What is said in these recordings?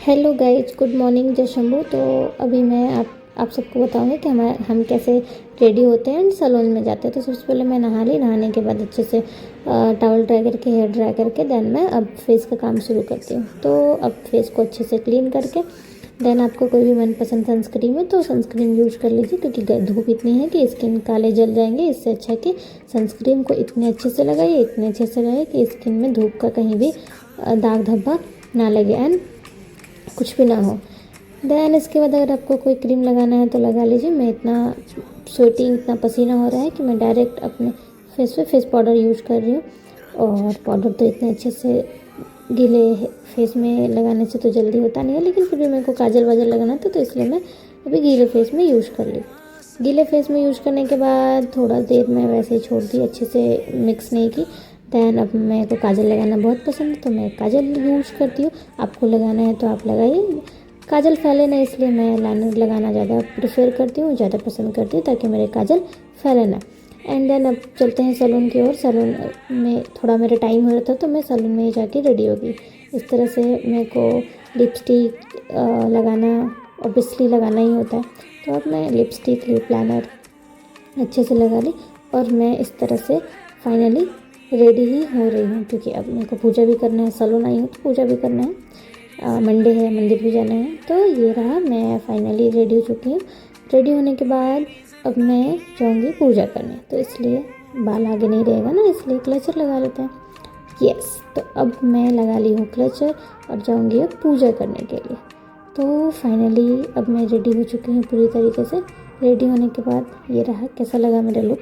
Hello guys, good morning. जय शंभू। तो अभी मैं आप सबको बताऊंगी कि हम कैसे रेडी होते हैं एंड सैलून में जाते हैं। तो सबसे पहले मैं नहा ली। नहाने के बाद अच्छे से टॉवल ड्राई करके, हेयर ड्राई करके देन मैं अब फेस का काम शुरू करती हूँ। तो अब फेस को अच्छे से क्लीन करके देन आपको कोई भी मनपसंद सनस्क्रीन है तो सनस्क्रीन यूज कर लीजिए, क्योंकि धूप इतनी है कि स्किन काले जल जाएंगे। इससे अच्छा है कि सनस्क्रीन को इतने अच्छे से लगाइए, इतने अच्छे से लगाइए कि स्किन में धूप का कहीं भी दाग धब्बा ना लगे एंड कुछ भी ना हो। देन इसके बाद अगर आपको कोई क्रीम लगाना है तो लगा लीजिए। मैं इतना स्वेटिंग, इतना पसीना हो रहा है कि मैं डायरेक्ट अपने फेस पे फेस पाउडर यूज़ कर रही हूँ। और पाउडर तो इतने अच्छे से गीले फेस में लगाने से तो जल्दी होता नहीं है, लेकिन फिर भी मेरे को काजल वाजल लगाना था तो इसलिए मैं अभी गीले फेस में यूज़ कर ली। गीले फेस में यूज़ करने के बाद थोड़ा देर मैं वैसे ही छोड़ दी, अच्छे से मिक्स नहीं की। दैन अब मेरे को काजल लगाना बहुत पसंद है तो मैं काजल यूज़ करती हूँ। आपको लगाना है तो आप लगाइए। काजल फैले ना, इसलिए मैं लाइनर लगाना ज़्यादा प्रेफर करती हूँ, ज़्यादा पसंद करती हूँ, ताकि मेरे काजल फैले ना। एंड देन अब चलते हैं सैलून की ओर। सैलून में थोड़ा मेरा टाइम हो रहा था तो मैं सैलून में ही जाके रेडी हो गई। इस तरह से मेरे को लिपस्टिक लगाना ऑब्वियसली लगाना ही होता है, तो अब मैं लिपस्टिक, लिप लाइनर अच्छे से लगा ली और मैं इस तरह से फाइनली रेडी ही हो रही हूँ, क्योंकि अब मेरे को पूजा भी करना है। सैलून आई हूँ तो पूजा भी करना है, मंडे है, मंदिर भी जाना है। तो ये रहा, मैं फाइनली रेडी हो चुकी हूँ। रेडी होने के बाद अब मैं जाऊँगी पूजा करने, तो इसलिए बाल आगे नहीं रहेगा ना, इसलिए क्लचर लगा लेते हैं। यस, तो अब मैं लगा ली हूँ क्लचर और जाऊँगी अब पूजा करने के लिए। तो फाइनली अब मैं रेडी हो चुकी हूँ पूरी तरीके से। रेडी होने के बाद ये रहा, कैसा लगा मेरा लुक।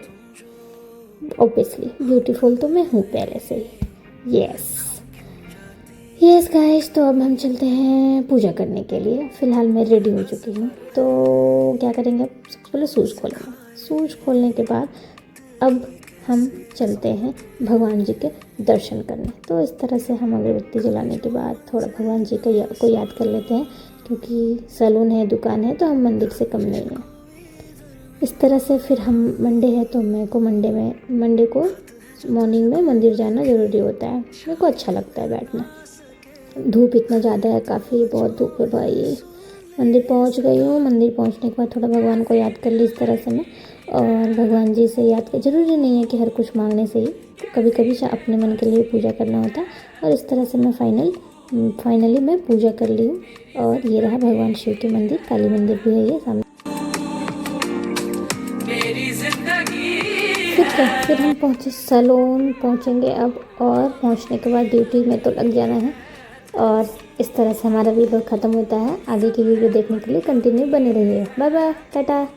ऑब्वियसली ब्यूटीफुल तो मैं हूँ पहले से ही। यस गाइस, तो अब हम चलते हैं पूजा करने के लिए। फ़िलहाल मैं रेडी हो चुकी हूँ, तो क्या करेंगे, अब सबसे पहले शूज़ खोलेंगे। शूज़ खोलने के बाद अब हम चलते हैं भगवान जी के दर्शन करने। तो इस तरह से हम अगरबत्ती जलाने के बाद थोड़ा भगवान जी को याद कर लेते हैं, क्योंकि सैलून है, दुकान है, तो हम मंदिर से कम नहीं हैं। इस तरह से फिर हम मंडे है तो मेरे को मंडे को मॉर्निंग में मंदिर जाना ज़रूरी होता है। मेरे को अच्छा लगता है बैठना। धूप इतना ज़्यादा है, काफ़ी बहुत धूप है भाई। मंदिर पहुंच गई हूँ। मंदिर पहुंचने के बाद थोड़ा भगवान को याद कर ली इस तरह से मैं, और भगवान जी से याद कर, ज़रूरी नहीं है कि हर कुछ मांगने से ही, कभी कभी अपने मन के लिए पूजा करना होता है। और इस तरह से मैं फाइनली मैं पूजा कर ली हूँ। और ये रहा भगवान शिव के मंदिर, काली मंदिर भी है ये सामने। फिर हम पहुँचे सैलून, पहुँचेंगे अब, और पहुँचने के बाद ड्यूटी में तो लग जाना है। और इस तरह से हमारा वीडियो ख़त्म होता है। आगे की वीडियो देखने के लिए कंटिन्यू बने रहिए। Bye bye, Tata.